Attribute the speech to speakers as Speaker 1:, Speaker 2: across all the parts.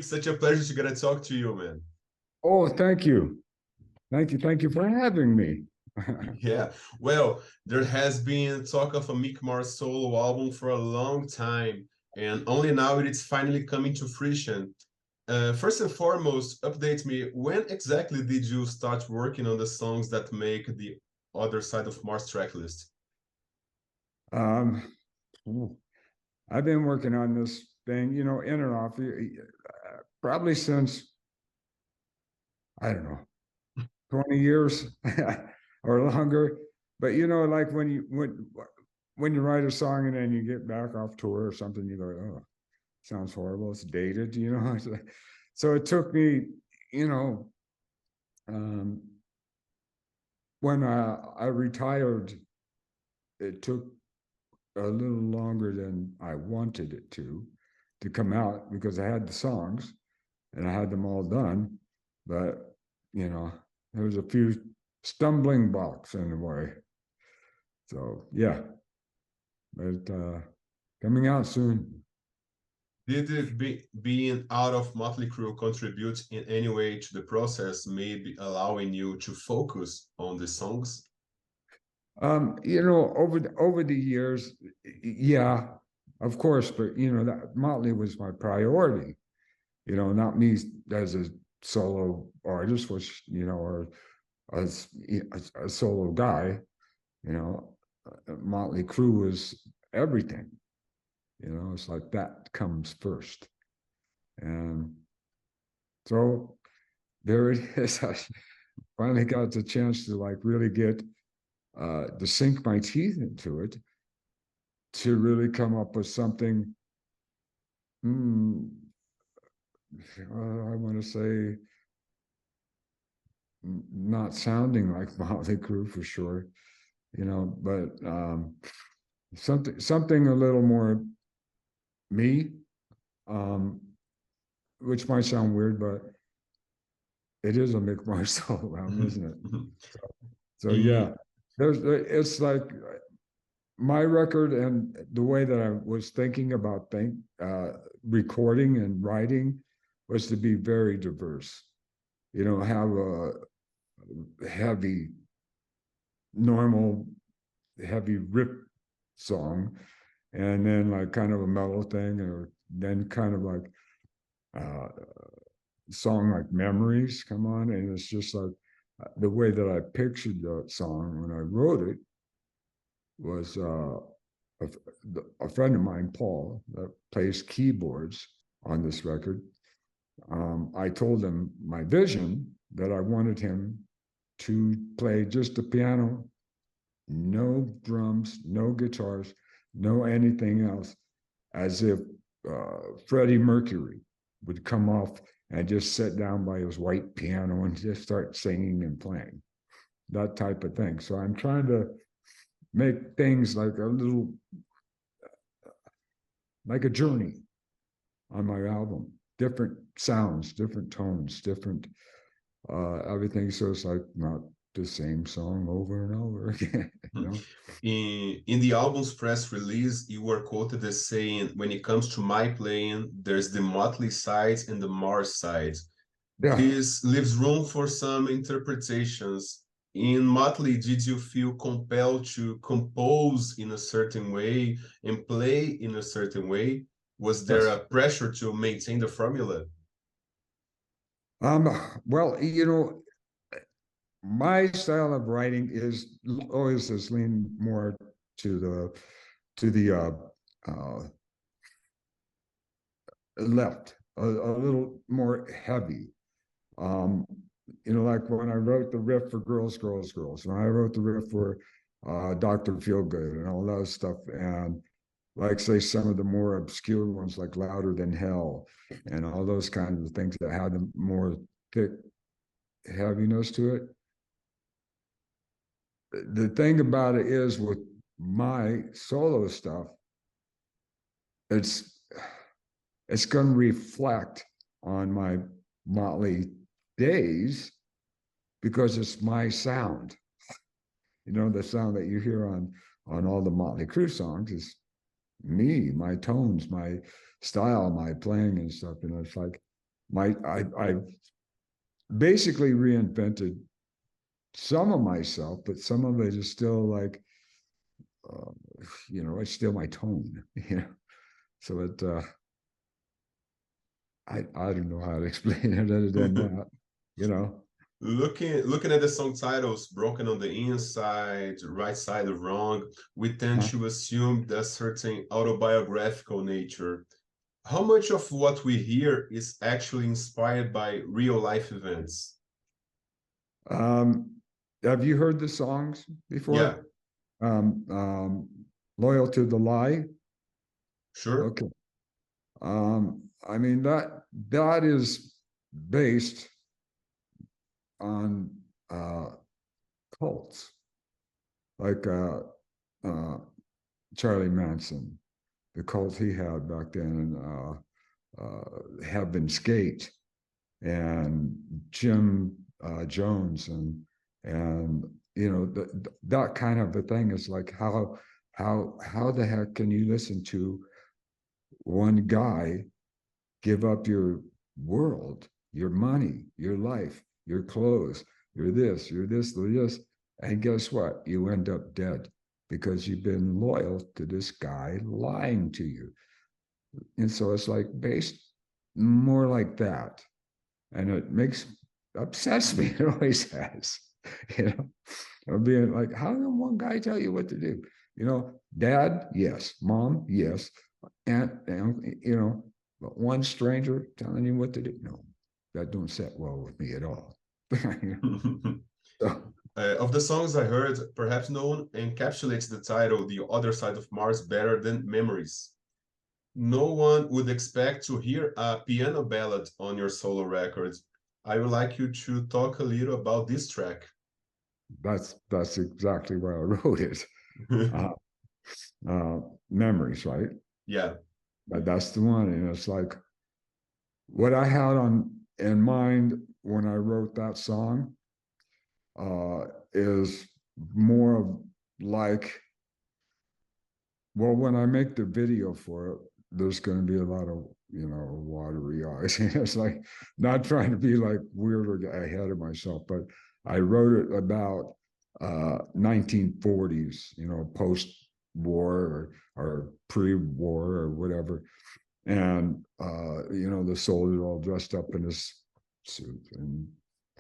Speaker 1: such a pleasure to get to talk to you, man.
Speaker 2: Oh, thank you. Thank you for having me.
Speaker 1: Yeah, well, there has been talk of a Mick solo album for a long time, and only now it's finally coming to fruition. First and foremost, update me, when exactly did you start working on the songs that make the other side of Mars tracklist?
Speaker 2: Um, I've been working on this thing, you know, in and off, probably since, I don't know, 20 years or longer. But you know, like when you write a song and then you get back off tour or something, you go, oh, sounds horrible, it's dated, you know. So it took me, you know, um, when I retired, it took a little longer than I wanted it to come out because I had the songs and I had them all done, but you know, there was a few stumbling blocks in the way. So yeah, but coming out soon.
Speaker 1: Did being out of Mötley Crüe contribute in any way to the process, maybe allowing you to focus on the songs?
Speaker 2: You know, over the years, yeah, of course, but you know that Mötley was my priority. You know, not me as a solo artist, which you know, or as a solo guy. You know, Mötley Crüe was everything. You know, it's like that comes first, and so there it is. I finally got the chance to like really get to sink my teeth into it, to really come up with something, I want to say, not sounding like Mötley Crüe for sure, you know, but something a little more me, um, which might sound weird, but it is a Mick Marcelo album, isn't it? So yeah, it's like my record and the way that I was thinking about recording and writing was to be very diverse. You know, have a heavy, normal, heavy rip song, and then like kind of a mellow thing, or then kind of like a song like Memories come on, and it's just like the way that I pictured that song when I wrote it was a friend of mine, Paul, that plays keyboards on this record. I told him my vision, that I wanted him to play just the piano, no drums, no guitars, no anything else, as if Freddie Mercury would come off and just sit down by his white piano and just start singing and playing, that type of thing. So I'm trying to make things like a little, like a journey on my album, different sounds, different tones, different everything. So it's like not the same song over and over again, you know?
Speaker 1: In the album's press release, you were quoted as saying, when it comes to my playing, there's the Mötley side and the Mars side.
Speaker 2: Yeah.
Speaker 1: This leaves room for some interpretations. In Mötley, did you feel compelled to compose in a certain way and play in a certain way? Was there
Speaker 2: Yes.
Speaker 1: a pressure to maintain the formula?
Speaker 2: Well, you know, my style of writing is always has leaned more to the left, a little more heavy. Um, you know, like when I wrote the riff for Girls, Girls, Girls, when I wrote the riff for Dr. Feelgood and all that stuff, and like say some of the more obscure ones like Louder Than Hell and all those kinds of things that had the more thick heaviness to it. The thing about it is with my solo stuff, it's going to reflect on my Mötley days because it's my sound. You know, the sound that you hear on all the Mötley Crüe songs is me, my tones, my style, my playing and stuff. You know, it's like I basically reinvented some of myself, but some of it is still like, it's still my tone, So I don't know how to explain it other than that.
Speaker 1: Looking at the song titles, Broken on the Inside, Right Side of Wrong, we tend to assume a certain autobiographical nature. How much of what we hear is actually inspired by real life events?
Speaker 2: Have you heard the songs before?
Speaker 1: Yeah.
Speaker 2: Loyal to the Lie?
Speaker 1: Sure.
Speaker 2: Okay. I mean, that is based on cults, like Charlie Manson, the cult he had back then, Heaven's Gate, and Jim Jones, and that kind of a thing is like, how the heck can you listen to one guy give up your world, your money, your life, your clothes, you're this, and guess what? You end up dead because you've been loyal to this guy lying to you. And so it's like based more like that. And it upsets me. It always has, of being like, how can one guy tell you what to do? Dad, yes. Mom, yes. And but one stranger telling you what to do, no, that don't set well with me at all. So,
Speaker 1: of the songs I heard, perhaps no one encapsulates the title The Other Side of Mars better than Memories. No one would expect to hear a piano ballad on your solo record. I would like you to talk a little about this track.
Speaker 2: That's exactly why I wrote it. Memories, right?
Speaker 1: Yeah.
Speaker 2: But that's the one. And it's like what I had in mind when I wrote that song is more of like, well, when I make the video for it, there's going to be a lot of, watery eyes. It's like not trying to be like weird or ahead of myself, but I wrote it about 1940s, post-war or pre-war or whatever. And, the soldier all dressed up in his suit, and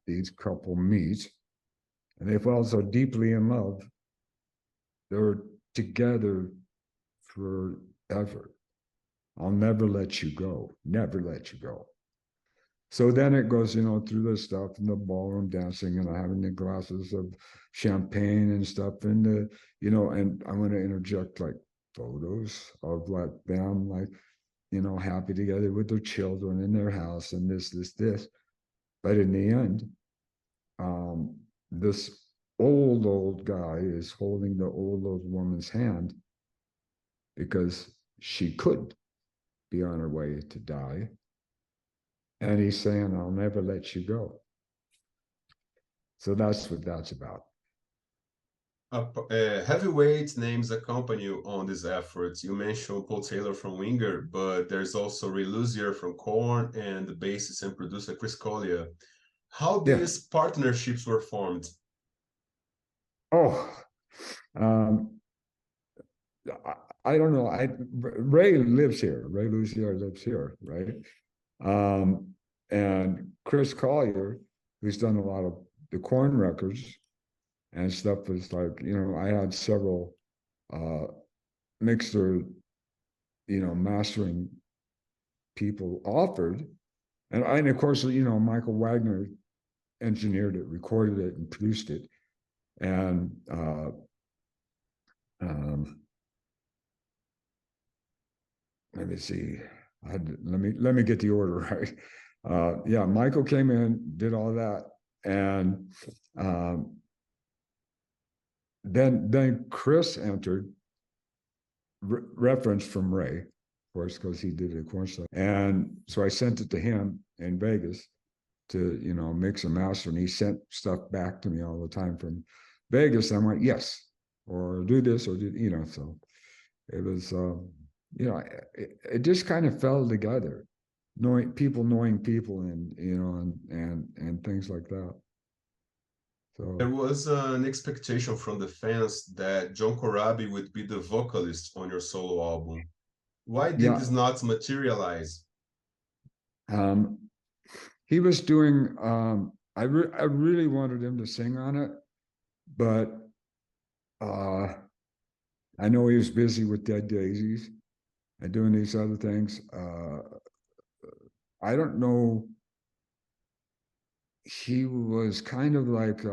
Speaker 2: these couple meet, and they fall so deeply in love. They're together forever. I'll never let you go, never let you go. So then it goes, through the stuff and the ballroom dancing and having the glasses of champagne and stuff. And and I'm going to interject like photos of like them, like, happy together with their children in their house and this. But in the end, this old guy is holding the old woman's hand because she could be on her way to die. And he's saying, I'll never let you go. So that's what that's about.
Speaker 1: Heavyweight names accompany you on these efforts. You mentioned Paul Taylor from Winger, but there's also Ray Luzier from Korn and the bassist and producer Chris Collier. How these partnerships were formed?
Speaker 2: Oh, I don't know. Ray lives here. Ray Luzier lives here, right? And Chris Collier, who's done a lot of the Korn records and stuff, is like, I had several mixer, mastering people offered. And of course, Michael Wagner engineered it, recorded it, and produced it. And let me see. Let me get the order right. Yeah, Michael came in, did all that, and then Chris entered, reference from Ray, of course, because he did it Korn stuff. And so I sent it to him in Vegas to mix and master, and he sent stuff back to me all the time from Vegas. I went, yes, or do this, or do so it was. It just kind of fell together. knowing people, and and things like that. So
Speaker 1: There was an expectation from the fans that John Corabi would be the vocalist on your solo album. Why did
Speaker 2: yeah,
Speaker 1: this not materialize?
Speaker 2: he was doing. I really wanted him to sing on it, but I know he was busy with Dead Daisies and doing these other things. I don't know. He was kind of like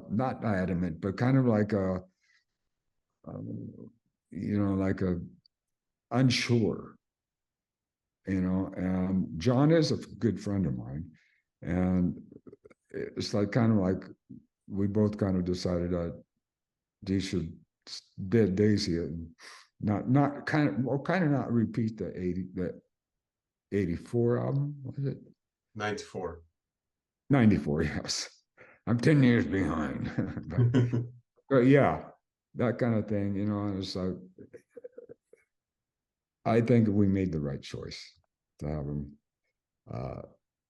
Speaker 2: not adamant, but kind of like like a unsure. And John is a good friend of mine, and it's like kind of like we both kind of decided that they should Dead Daisy and not kind of not repeat the 84 album, was it
Speaker 1: 94.
Speaker 2: 94? Yes, I'm 10 years behind. but yeah, that kind of thing, and it's like I think we made the right choice to have him uh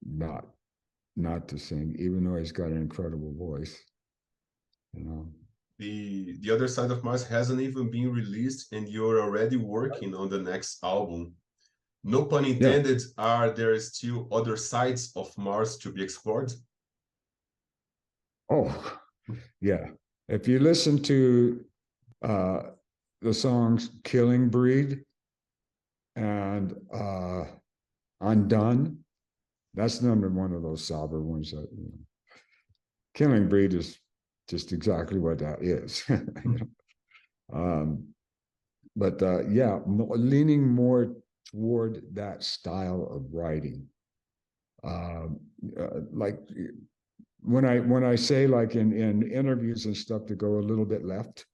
Speaker 2: not to sing, even though he's got an incredible voice.
Speaker 1: The Other Side of Mars hasn't even been released, and you're already working on the next album. No pun
Speaker 2: Yeah.
Speaker 1: intended, are there still other sides of Mars to be explored?
Speaker 2: Oh, yeah. If you listen to the songs Killing Breed and Undone, that's number one of those sober ones that Killing Breed is just exactly what that is. But yeah, leaning more toward that style of writing. Like when I say, like, in interviews and stuff, to go a little bit left,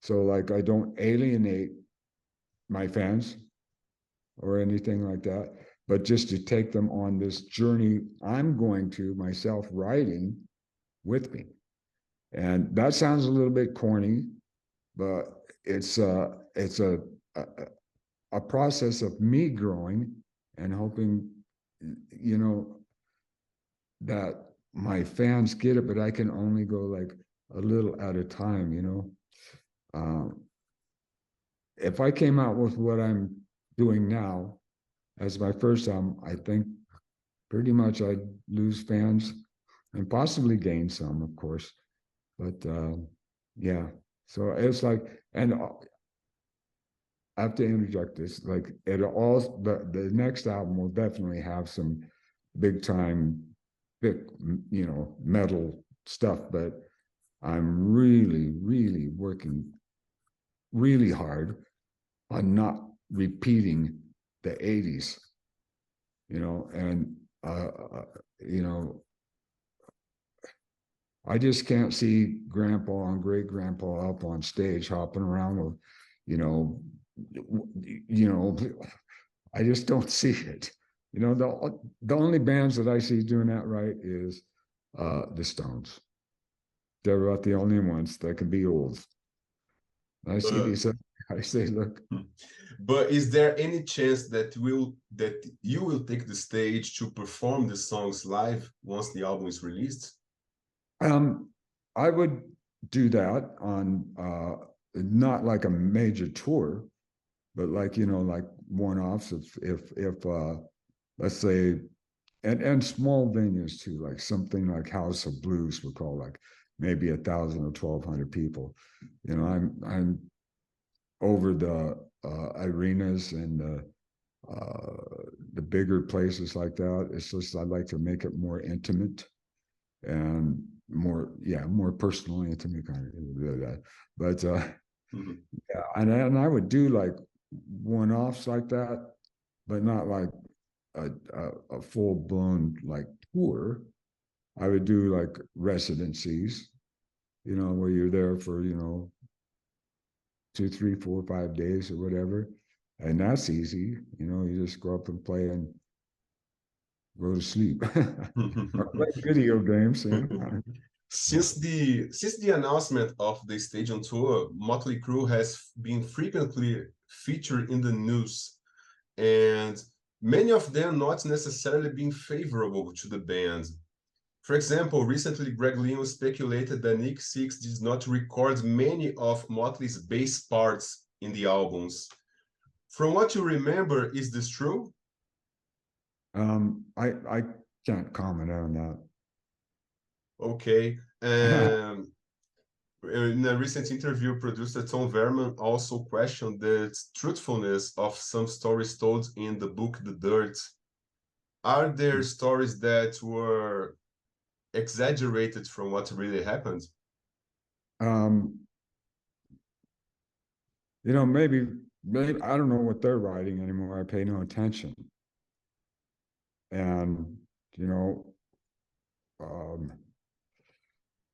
Speaker 2: so like I don't alienate my fans or anything like that, but just to take them on this journey I'm going to myself, writing with me. And that sounds a little bit corny, but it's a process of me growing and hoping, that my fans get it, but I can only go like a little at a time. If I came out with what I'm doing now as my first album, I think pretty much I'd lose fans and possibly gain some, of course. But yeah, so it's like, and I have to interject this, like the next album will definitely have some big time, metal stuff, but I'm really, really working really hard on not repeating the 80s, and I just can't see grandpa and great grandpa up on stage hopping around with, I just don't see it. The only bands that I see doing that right is the Stones. They're about the only ones that can be old. I see these. I say, look.
Speaker 1: But is there any chance that you will take the stage to perform the songs live once the album is released?
Speaker 2: I would do that on not like a major tour, but like like one-offs. If let's say, and small venues too, like something like House of Blues, we call, like maybe 1,000 or 1,200 people. I'm over the arenas and the bigger places like that. It's just I'd like to make it more intimate and more personally intimate kind of that. But yeah, and I would do like one-offs like that, but not like a full-blown like tour. I would do like residencies, where you're there for 2, 3, 4, 5 days or whatever, and that's easy. You just go up and play and go to sleep or play video games.
Speaker 1: Since the announcement of the stadium tour, Mötley Crüe has been frequently featured in the news, and many of them not necessarily being favorable to the band. For example, recently Greg Lynn speculated that Nick Six did not record many of Mötley's bass parts in the albums. From what you remember, is this true?
Speaker 2: I can't comment on that.
Speaker 1: Okay. In a recent interview, producer Tom Verman also questioned the truthfulness of some stories told in the book The Dirt. Are there stories that were exaggerated from what really happened?
Speaker 2: You know, maybe I don't know what they're writing anymore. I pay no attention. And, you know,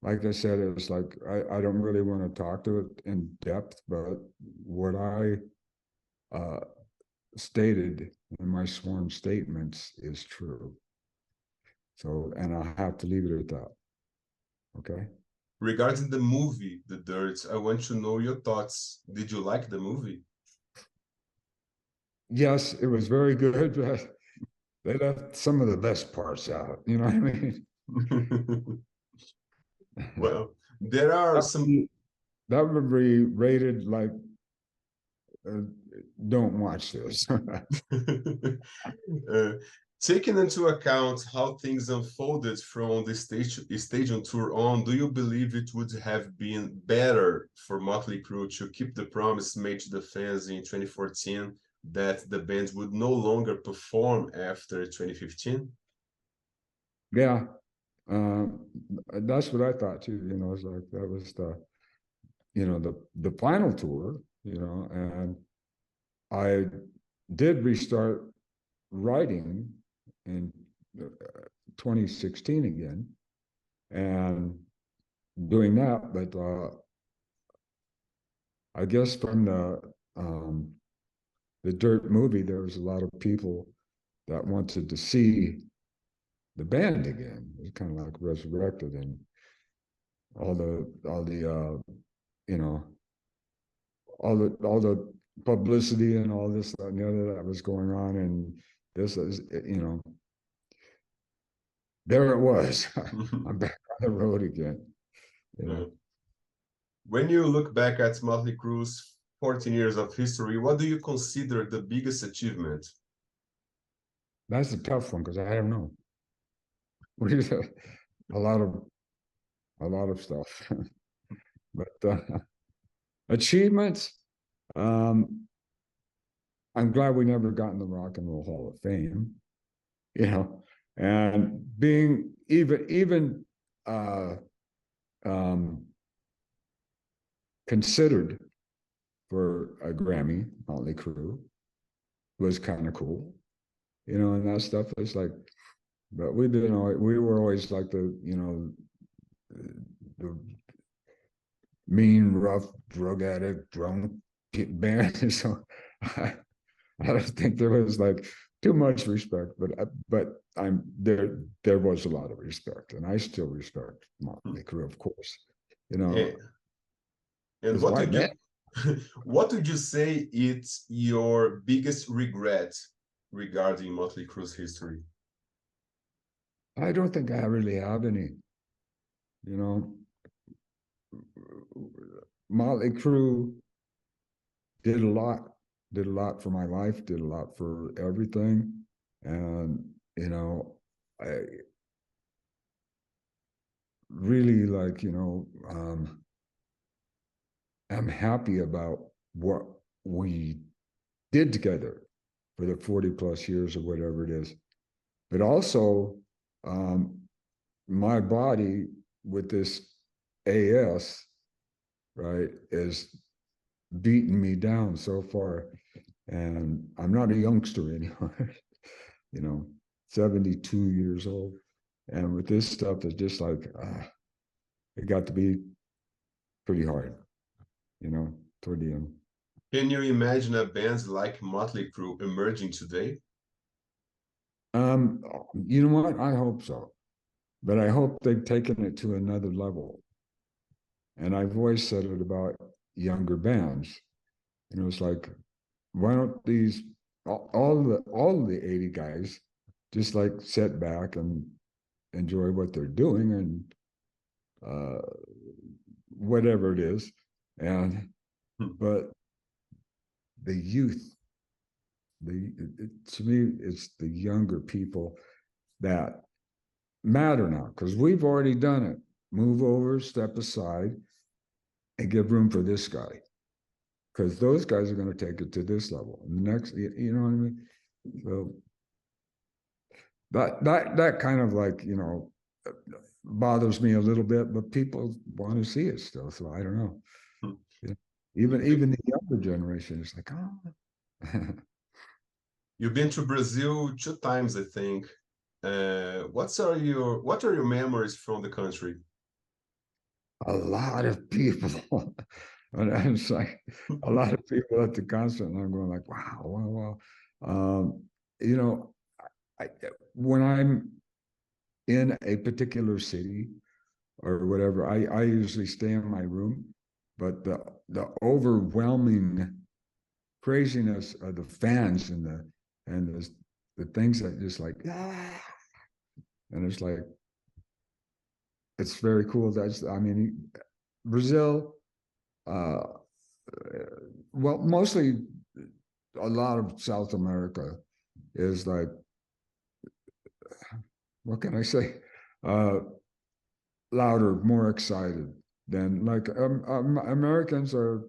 Speaker 2: like I said, it was like, I don't really want to talk to it in depth, but what I stated in my sworn statements is true. So, and I have to leave it at that. Okay.
Speaker 1: Regarding the movie, The Dirt, I want to know your thoughts. Did you like the movie?
Speaker 2: Yes, it was very good, but they left some of the best parts out. You know what I mean?
Speaker 1: Well, there are some.
Speaker 2: That would be rated like, don't watch this.
Speaker 1: Taking into account how things unfolded from the stadium tour on, do you believe it would have been better for Mötley Crüe to keep the promise made to the fans in 2014 that the band would no longer perform after 2015?
Speaker 2: Yeah, that's what I thought too. You know, it's like that was the, you know, the final tour. You know, and I did restart writing in 2016 again, and doing that. But I guess from the Dirt movie, there was a lot of people that wanted to see the band again. It was kind of like resurrected, and all the you know, all the publicity and all this and the other that was going on, and this is, you know, there it was. I'm back on the road again. You know?
Speaker 1: When you look back at Mötley Crüe's 14 years of history, what do you consider the biggest achievement?
Speaker 2: That's a tough one because I don't know. a lot of stuff, but achievements. I'm glad we never got in the Rock and Roll Hall of Fame, you know, and being even considered for a Grammy, Mötley Crüe, was kind of cool, you know, and that stuff is like, but we were always like the, you know, the mean, rough, drug addict, drunk band. So I don't think there was like too much respect, but I'm there. There was a lot of respect, and I still respect Mötley Crüe, of course. You know,
Speaker 1: and what would you say is your biggest regret regarding Mötley Crüe's history?
Speaker 2: I don't think I really have any. You know, Mötley Crüe did a lot for my life, did a lot for everything, and you know, I really like, you know, I'm happy about what we did together for the 40 plus years or whatever it is, but also my body with this AS, right, is beating me down so far, and I'm not a youngster anymore. You know, 72 years old, and with this stuff, it's just like it got to be pretty hard, you know, toward the end.
Speaker 1: Can you imagine a band like Mötley Crüe emerging today?
Speaker 2: You know what? I hope so, but I hope they've taken it to another level. And I've always said it about younger bands. You know, it's like, why don't these all the 80 guys just like sit back and enjoy what they're doing and whatever it is. And but the youth, to me, it's the younger people that matter now, because we've already done it. Move over, step aside, and give room for this guy, because those guys are going to take it to this level. And the next, you know what I mean? So that kind of like, you know, bothers me a little bit, but people want to see it still. So I don't know. Even the younger generation is like, oh.
Speaker 1: You've been to Brazil 2 times, I think. What are your memories from the country?
Speaker 2: A lot of people. And it's like a lot of people at the concert, and I'm going like, wow, wow, wow. You know, when I'm in a particular city or whatever, I usually stay in my room, but the overwhelming craziness of the fans and the things that just like, ah, and it's like, it's very cool. I mean, Brazil, well, mostly a lot of South America is like, what can I say? Louder, more excited than like Americans are.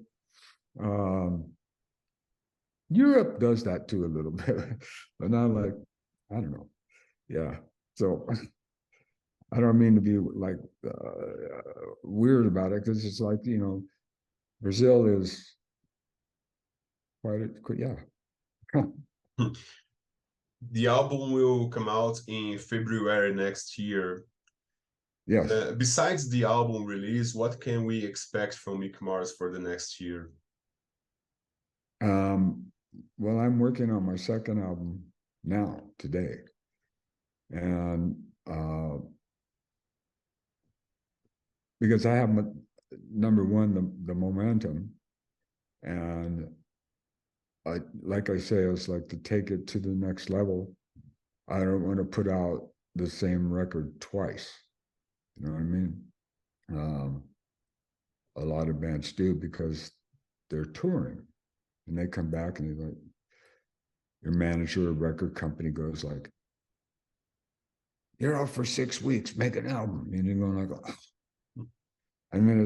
Speaker 2: Europe does that too a little bit, but not like, I don't know. Yeah. So I don't mean to be like weird about it, because it's like, you know, Brazil is quite, yeah.
Speaker 1: The album will come out in February next year.
Speaker 2: Yes.
Speaker 1: Besides the album release, what can we expect from Mick Mars for the next year?
Speaker 2: Well, I'm working on my second album now, today. And because I have, number one, the momentum. And like I say, it's like to take it to the next level. I don't want to put out the same record twice. You know what I mean? A lot of bands do, because they're touring and they come back and they're like, your manager or record company goes like, you're out for 6 weeks, make an album. And you're going like, oh. And then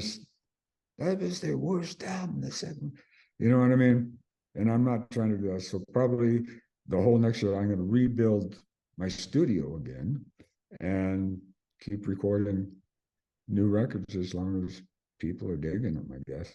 Speaker 2: that is their worst album. The second, you know what I mean? And I'm not trying to do that. So probably the whole next year, I'm going to rebuild my studio again and keep recording new records as long as people are digging them, I guess.